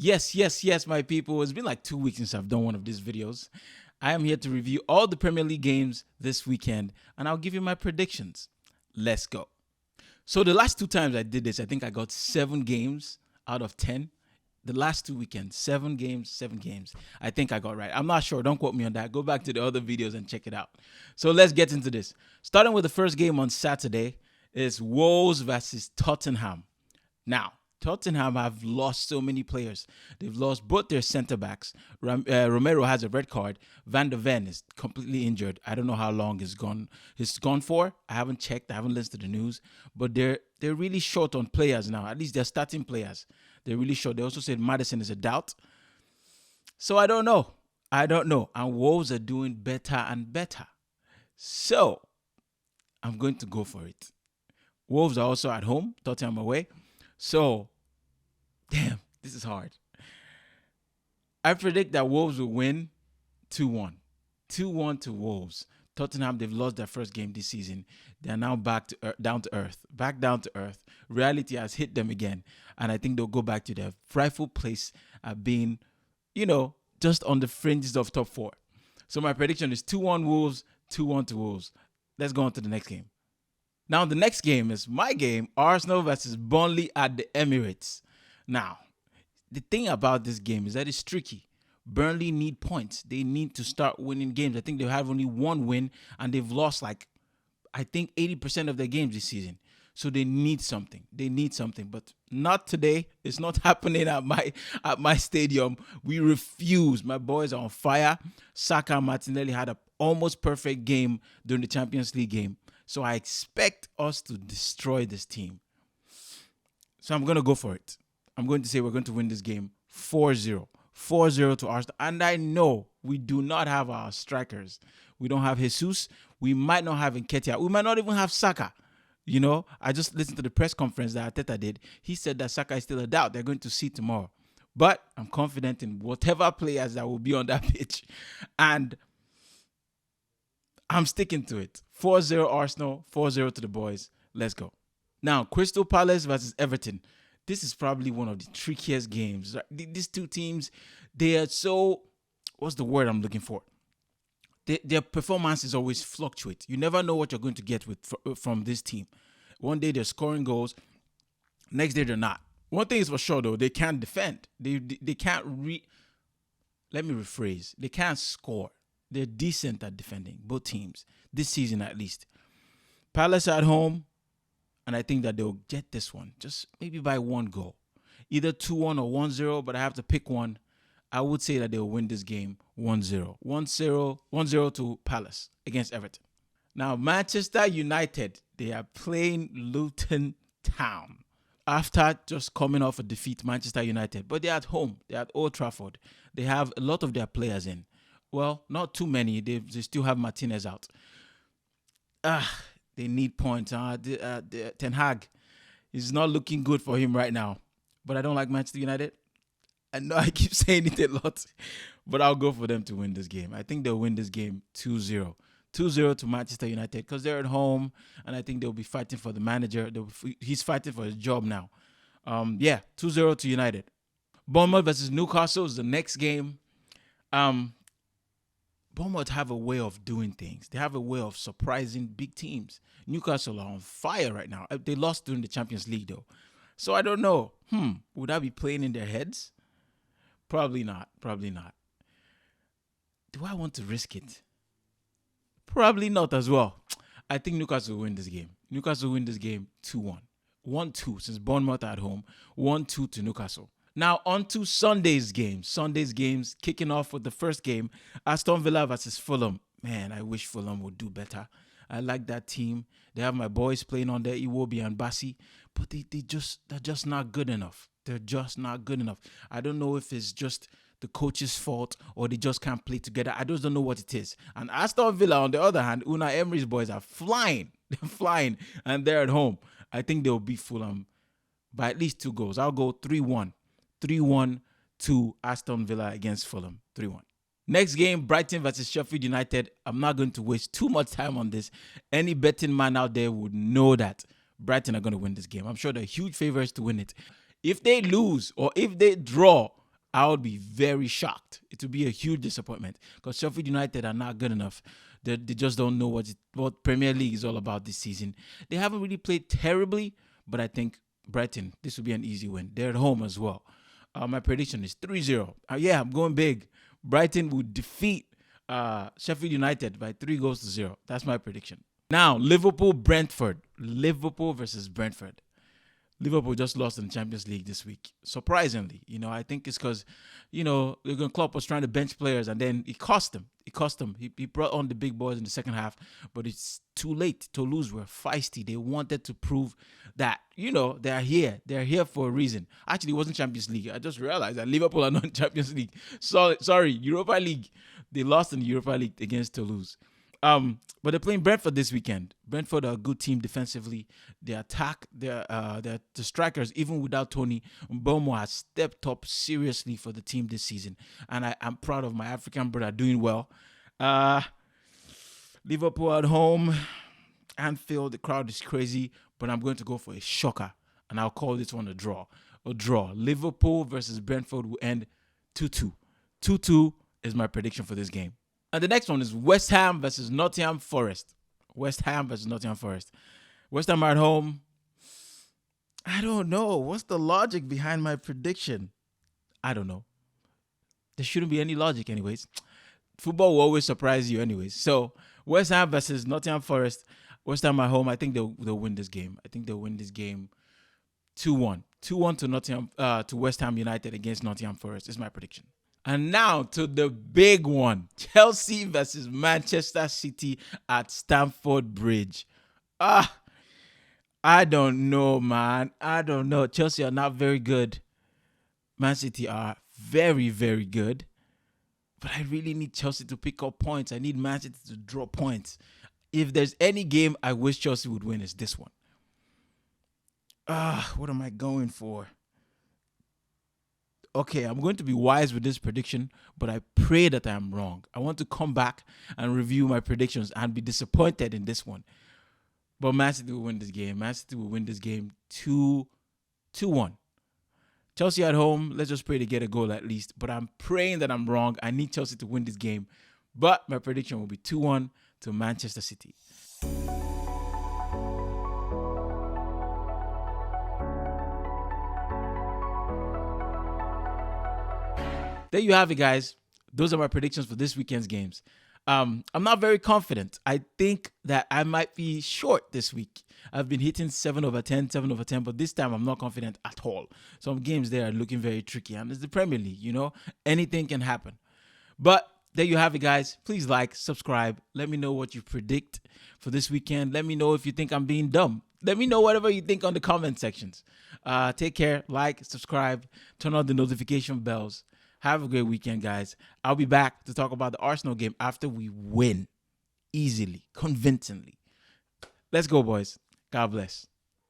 Yes, my people. It's been like 2 weeks since I've done one of these videos. I am here to review all the Premier League games this weekend, and I'll give you my predictions. Let's go. So the last two times I did this, I think I got 7 games out of 10. The last 2 weekends, 7 games, 7 games. I think I got right. I'm not sure. Don't quote me on that. Go back to the other videos and check it out. So let's get into this. Starting with the first game on Saturday is Wolves versus Tottenham. Now, Tottenham have lost so many players. They've lost both their center backs. Romero has a red card. Van der Ven is completely injured. I don't know how long he's gone. He's gone for. I haven't checked. I haven't listened to the news. But they're really short on players now. At least they're starting players. They're really short. They also said Madison is a doubt. So I don't know. And Wolves are doing better and better. So I'm going to go for it. Wolves are also at home. Tottenham away. So, damn, this is hard. I predict that Wolves will win 2-1. 2-1 to Wolves. Tottenham, they've lost their first game this season. They're now back to down to earth. Back down to earth. Reality has hit them again. And I think they'll go back to their rightful place at being, just on the fringes of top 4. So my prediction is 2-1 Wolves, 2-1 to Wolves. Let's go on to the next game. Now, the next game is my game, Arsenal versus Burnley at the Emirates. Now, the thing about this game is that it's tricky. Burnley need points. They need to start winning games. I think they have only one win, and they've lost 80% of their games this season. So they need something. But not today. It's not happening at my stadium. We refuse. My boys are on fire. Saka and Martinelli had an almost perfect game during the Champions League game. So I expect us to destroy this team. So I'm going to go for it. I'm going to say we're going to win this game 4-0. 4-0 to Arsenal. And I know we do not have our strikers. We don't have Jesus. We might not have Nketiah. We might not even have Saka. I just listened to the press conference that Arteta did. He said that Saka is still a doubt. They're going to see tomorrow. But I'm confident in whatever players that will be on that pitch. And I'm sticking to it. 4-0 Arsenal, 4-0 to the boys. Let's go. Now, Crystal Palace versus Everton. This is probably one of the trickiest games. These two teams, they are so... What's the word I'm looking for? Their performances always fluctuate. You never know what you're going to get from this team. One day they're scoring goals. Next day they're not. One thing is for sure, though. They can't defend. They can't... Let me rephrase. They can't score. They're decent at defending, both teams, this season at least. Palace at home, and I think that they'll get this one, just maybe by one goal. Either 2-1 or 1-0, but I have to pick one. I would say that they'll win this game 1-0. 1-0 to Palace against Everton. Now, Manchester United, they are playing Luton Town. After just coming off a defeat, Manchester United, but they're at home. They're at Old Trafford. They have a lot of their players in. Well, not too many. They still have Martinez out. They need points. Ten Hag is not looking good for him right now. But I don't like Manchester United. I know I keep saying it a lot. But I'll go for them to win this game. I think they'll win this game 2-0. 2-0 to Manchester United because they're at home. And I think they'll be fighting for the manager. He's fighting for his job now. 2-0 to United. Bournemouth versus Newcastle is the next game. Bournemouth have a way of doing things. They have a way of surprising big teams. Newcastle are on fire right now. They lost during the Champions League, though. So I don't know. Would I be playing in their heads? Probably not. Do I want to risk it? Probably not as well. I think Newcastle will win this game. Newcastle will win this game 2-1. 1-2 since Bournemouth are at home. 1-2 to Newcastle. Now, on to Sunday's games. Sunday's games kicking off with the first game, Aston Villa versus Fulham. Man, I wish Fulham would do better. I like that team. They have my boys playing on there, Iwobi and Bassi, but they're just not good enough. They're just not good enough. I don't know if it's just the coach's fault or they just can't play together. I just don't know what it is. And Aston Villa, on the other hand, Unai Emery's boys are flying. They're flying, and they're at home. I think they'll beat Fulham by at least 2 goals. I'll go 3-1. 3-1 to Aston Villa against Fulham. 3-1. Next game, Brighton versus Sheffield United. I'm not going to waste too much time on this. Any betting man out there would know that Brighton are going to win this game. I'm sure they're huge favorites to win it. If they lose or if they draw, I would be very shocked. It would be a huge disappointment because Sheffield United are not good enough. They just don't know what Premier League is all about this season. They haven't really played terribly, but I think Brighton, this will be an easy win. They're at home as well. My prediction is 3-0. Yeah, I'm going big. Brighton will defeat Sheffield United by 3-0. That's my prediction. Now, Liverpool-Brentford. Liverpool versus Brentford. Liverpool just lost in the Champions League this week. Surprisingly, I think it's because, Jurgen Klopp was trying to bench players and then it cost him. He brought on the big boys in the second half, but it's too late. Toulouse were feisty. They wanted to prove that, they're here. They're here for a reason. Actually, it wasn't Champions League. I just realized that Liverpool are not in Champions League. Sorry, Europa League. They lost in the Europa League against Toulouse. But they're playing Brentford this weekend. Brentford are a good team defensively. They attack. The strikers, even without Tony Mbeumo, has stepped up seriously for the team this season. And I'm proud of my African brother doing well. Liverpool at home. Anfield, the crowd is crazy. But I'm going to go for a shocker. And I'll call this one a draw. A draw. Liverpool versus Brentford will end 2-2. 2-2 is my prediction for this game. And the next one is West Ham versus Nottingham Forest. West Ham versus Nottingham Forest. West Ham are at home. I don't know. What's the logic behind my prediction? I don't know. There shouldn't be any logic anyways. Football will always surprise you anyways. So, West Ham versus Nottingham Forest. West Ham at home. I think they'll win this game. I think they'll win this game 2-1. 2-1 to West Ham United against Nottingham Forest is my prediction. And now to the big one. Chelsea versus Manchester City at Stamford Bridge. I don't know, man. I don't know. Chelsea are not very good. Man City are very, very good. But I really need Chelsea to pick up points. I need Man City to draw points. If there's any game I wish Chelsea would win, it's this one. What am I going for? Okay, I'm going to be wise with this prediction, but I pray that I'm wrong. I want to come back and review my predictions and be disappointed in this one. But Man City will win this game. Man City will win this game 2-1. Chelsea at home, let's just pray to get a goal at least. But I'm praying that I'm wrong. I need Chelsea to win this game. But my prediction will be 2-1 to Manchester City. There you have it, guys. Those are my predictions for this weekend's games. I'm not very confident. I think that I might be short this week. I've been hitting 7 over 10, but this time I'm not confident at all. Some games there are looking very tricky, and it's the Premier League, anything can happen. But there you have it, guys. Please like, subscribe. Let me know what you predict for this weekend. Let me know if you think I'm being dumb. Let me know whatever you think on the comment sections. Take care. Like, subscribe, turn on the notification bells. Have a great weekend, guys. I'll be back to talk about the Arsenal game after we win easily, convincingly. Let's go, boys. God bless.